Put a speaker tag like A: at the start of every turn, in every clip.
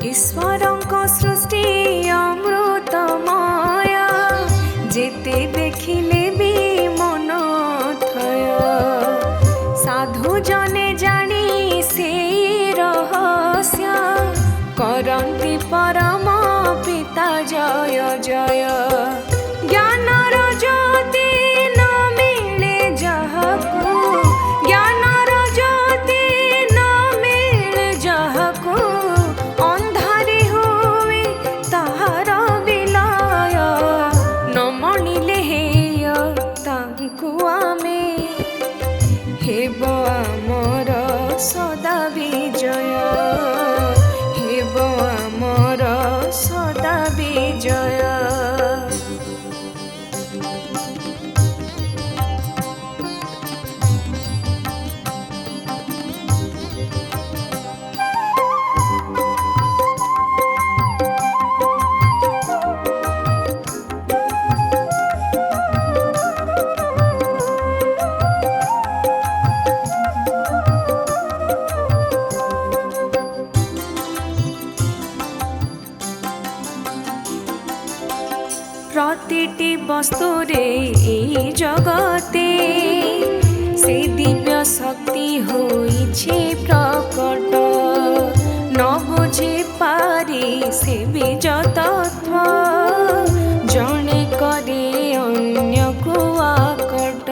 A: ईश्वरଙ୍କ सृष्टि अमृतमय जेते देखिले भी मन थय साधु जने जानी से रहस्य करन्ति परम पिता जय जय ज्ञानर ज्योति न मिले जहको ज्ञानर ज्योति न मिले जहको अंधारी हुए ताहार विलय न मणिले हेय तांकु आमे हेब आमर सदा विजय हेब आमर सदा विजय। प्रतिटी वस्तुरे এই जगते से दिव्य शक्ति होइछे प्रकट न बुझे पारे से बीज तत्व जने करे अन्य को आकट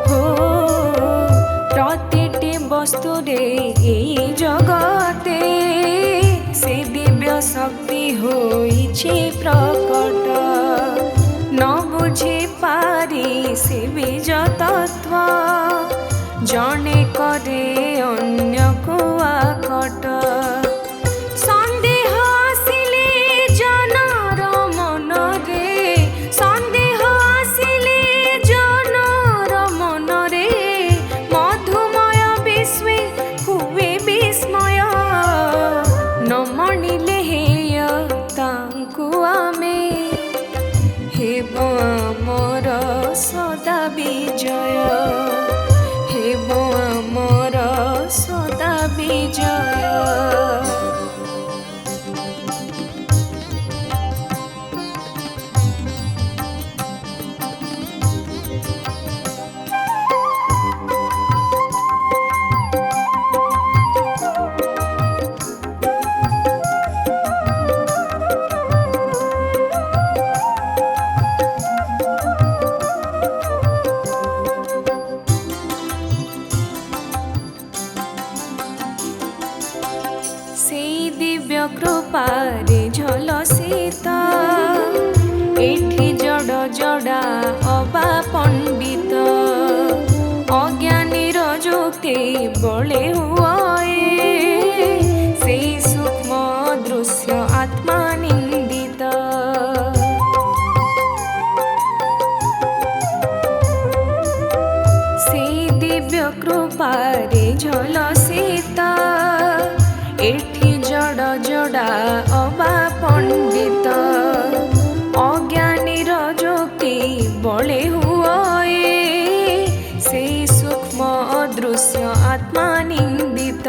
A: हो प्रतिटी वस्तुरे এই जगते से दिव्य शक्ति होइछे प्रकट न बुझे पारे से बीज तत्व जने करे अन्य को आकट सन्देह आसिले जनर मनरे सन्देह आसिले जनर मनरे मधुमय विश्वे हुए विस्मय न मणिले हेय तांकु आमे हेब आमर सदा विजय हेब आमर सदा विजय। सेई दिव्य कृपारे झलसित एठी जड़ जड़ा अबा पंडित अज्ञानीर जुक्ति बले हुए से सूक्ष्म दृश्य आत्मा निंदित सेई दिव्य कृपारे झलसित एठी जड़ जड़ा अबा पंडित अज्ञानीर जुक्ति बले हुए से सूक्ष्म दृश्य आत्मा निंदित।